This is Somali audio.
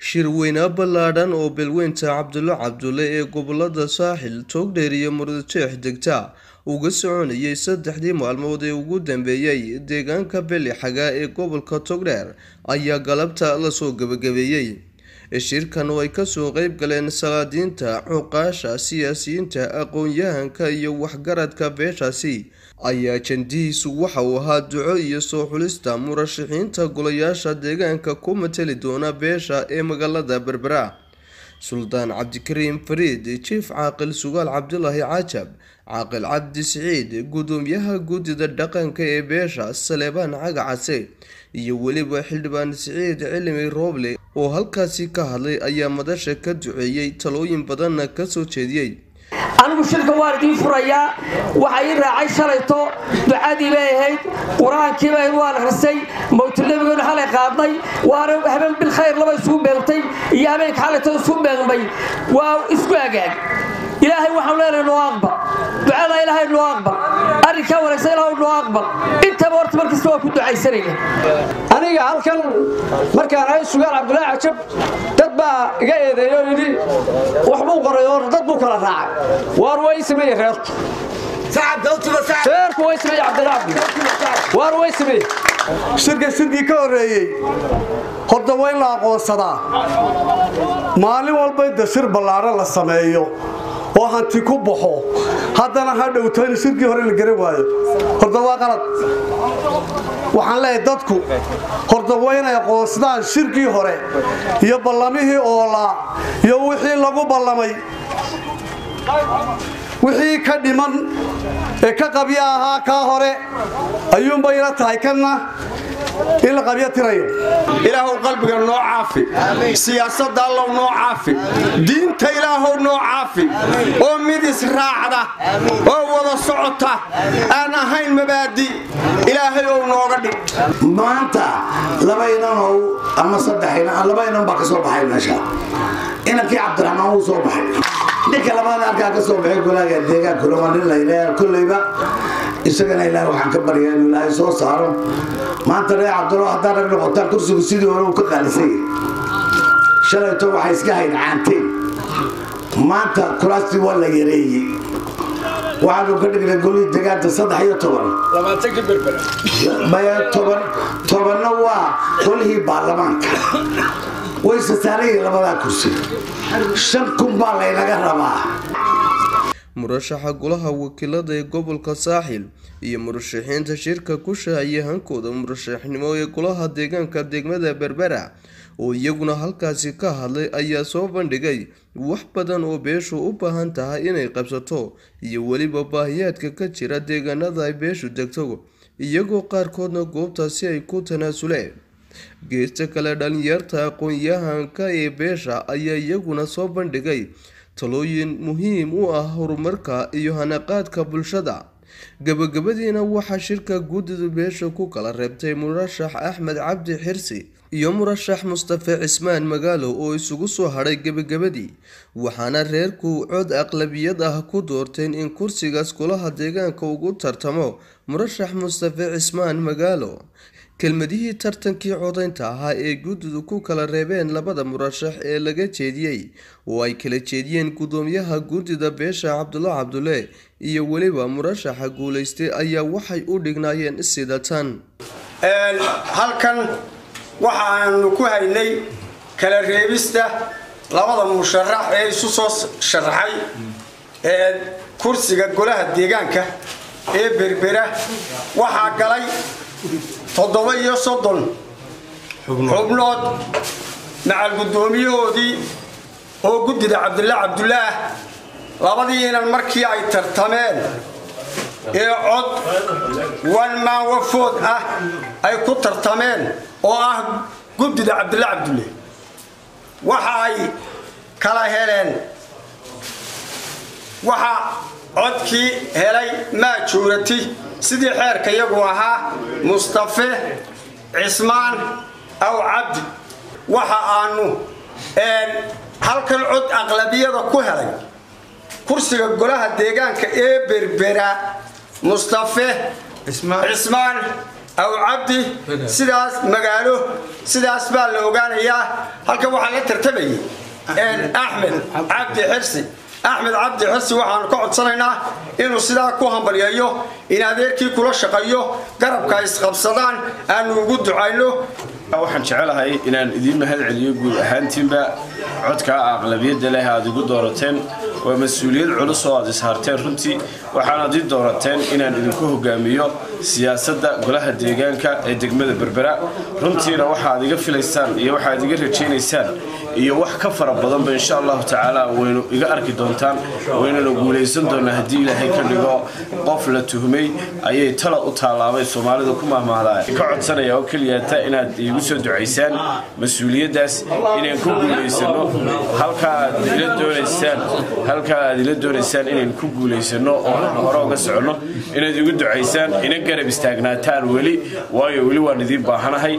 shirweyne ballaadhan oo beelweynta Cabdulle ee gobolada Saaxil Togdheer iyo Murudsheex degta uga soconayay saddexdii maalmood ee ugu dambeeyay deegaanka Bellixaga ee gobolka Togdheer ayaa galabta la soo gabagabeeyay. Shirkan oo ay ka soo qayb galeen salaadiinta, cuqaasha, siyaasiyiinta, aqoon-yahanka iyo waxgaradka beeshaasi ayaa jandihiisu waxa uu ahaa duco iyo soo xulista murashaxiinta golayaasha deegaanka ku matali doona beesha ee magaalada Berbera. Suldaan Cabdikariim Fariid, Chief Caaqil Sugaal Cabdullaahi Caajab, Caaqil Cabdi Siciid, Gudoomiyaha Guddida Dhaqanka ee beesha Saleebaan Cagacase iyo weliba Xildhibaan Siciid Cilmi Rooble oo halkaasi ka hadlay ayaa madasha ka duceeyay talooyin badanna ka soo jeediyay. anigu shirka waardii furaya waxa ay raacay shalayto ducadii bay ahayd quraankii bay waan akhrisay mawtulabiguna xalay qaadnay waana habeen bil khayr laba isku beeltay iyo habeen xalayto isku beelmay waa isku agaag ilaahay waxa uu leeyahay noo aqbal ducada ilaahay noo aqbal arrinka wanaagsan ilaahay noo aqbal inta horta markasta waa ku ducaysanaya aniga halkan markaan ay Sugaal Cabdullaahi Caajab dad baa iga eedeeyo yiri waxba u qorayo dad buu kala raacay war way sameeyay reerku saacad dawladda saacad reerku way sameeyay Cabdullaahi war way sameeyay shirkii ka horeeyay horta way la aqoonsadaa maalin walba inta shir ballaaran la sameeyo oo hanti ku baxo haddana ha dhowtaan shirkii hore la garan waayo horta waa qalad waxaan leeyahay dadku horta waa inay aqoonsadaan shirkii hore iyo ballamihii oola iyo wixii lagu ballamay wixii ka dhiman ee ka qabya ahaa ka hore ayuunba ila tahay kana إلا قبيلة تريو إلهو قلبك نوع عافي سياسة الله نوع عافي دين تإلهو نوع عافي وميدس راعدة ووضع صعوتة أنا هاي المبادئ إلهي نوع قدي ما أنت لبينا هو أما صدحينا لبينا بقى صباحي نشاء إنك يا عبد الرحمن هو صباحي ديك لما نرجع كصباحي كلها جديك كل ما نلا كل يبقى isagana ilaahay waxaan ka baryaa inuu ilaahay soo saaro maanta reer Cabdullaahi hadda rag noqota kursiga sidii hore uu ka qaalisay shalayto waxay iska haynaanteen maanta kuraasti waa la yareeyay waxaanu ka dhignay golii deegaanka 13 Berbera maya 10 waa golihii baarlamaanka way saarayeen labada kursi 5,000 baa la inaga rabaa murashaxa golaha wakiilada ee gobolka Saaxil iyo murashaxiinta shirka ku shaaciyay hankooda murashaxnimo ee golaha deegaanka degmada Berbera oo iyaguna halkaasi ka hadlay ayaa soo bandhigay wax badan oo beeshu u baahan tahay inay qabsato iyo waliba baahiyaadka ka jira deegaanada ay beeshu degto iyagoo qaarkoodna goobtaasi ay ku tanaasuleen. Geesta kale dhalinyarta aqoon-yahanka ee beesha ayaa iyaguna soo bandhigay talooyin muhiim u ah horumarka iyo hanaqaadka bulshada. Gabagabadiina waxaa shirka guddida beesha ku kala reebtay murashax Axmed Cabdi Xirsi iyo murashax Mustafa Cismaan Magaalo oo isugu soo haray gabagabadii waxaana reerku cod aqlabiyad ah ku doorteen in kursigaas golaha deegaanka ugu tartamo murashax Mustafa Cismaan Magaalo. kelmadihii tartankii codaynta ahaa ee guddidu ku kala reebeen labada murashax ee laga jeediyay oo ay kala jeediyeen gudoomiyaha guddida beesha Cabdulle iyo waliba murashaxa guuleystay ayaa waxay u dhignaayeen sida tan. halkan waxaanu ku haynay kala reebista labada musharax ee isu soo sharaxay kursiga golaha deegaanka ee Berbera waxa galay 37 xubnood macal gudoomiyahoodii oo guddida Cabdullaah labadiina markii ay tartameen ee cod one man vote ah ay ku tartameen oo ah guddida Cabdullaah waxa ay kala heleen waxa codkii helay majority sidii xeerka iyagu ahaa Mustafa Cismaan aw Cabdi waxa aanu halkan cod aqlabiyada ku helay kursiga golaha deegaanka ee Berbera Mustafa Cismaan أو عبدي سداس مقالو سداس بالوغانيا halka waxa la tartamay أحمد عبدي حرسي أحمد عبدي حرسي waxaan ka codsanaynaa inuu sidaa ku hambalyeeyo in adeerkii kula shaqeeyo garabka isqabsadaan aan ugu ducayno waxaan jecelahay inaan idin mahad celiyo guud ahaantiinba codka aqlabiyada leh aad ugu doorateen waa mas'uuliyad culus oo aad isharteen runtii waxaan aad doorateen inaan idinku hogaamiyo siyaasadda golaha deegaanka ee degmada Berbera runtiina waxa aad iga filaysaan iyo waxa aad iga rajaynaysaan iyo wax ka fara badan ba insha Allah taala waynu iga arki doontaan waynu guuleysan doonaa hadii Ilaahay ka dhigo qof la tuhmay ayay tala u taalaabay Soomaalida ku maamulay ka codsanaya oo kaliya inaad igu soo duceysaan mas'uuliyadaas inaan ku guuleysano halka aad ila doonaysaan inaan ku guuleysano oo hore uga socono inaad igu duceysaan ina garab istaagnaataan wali waayo wali waan idin baahanahay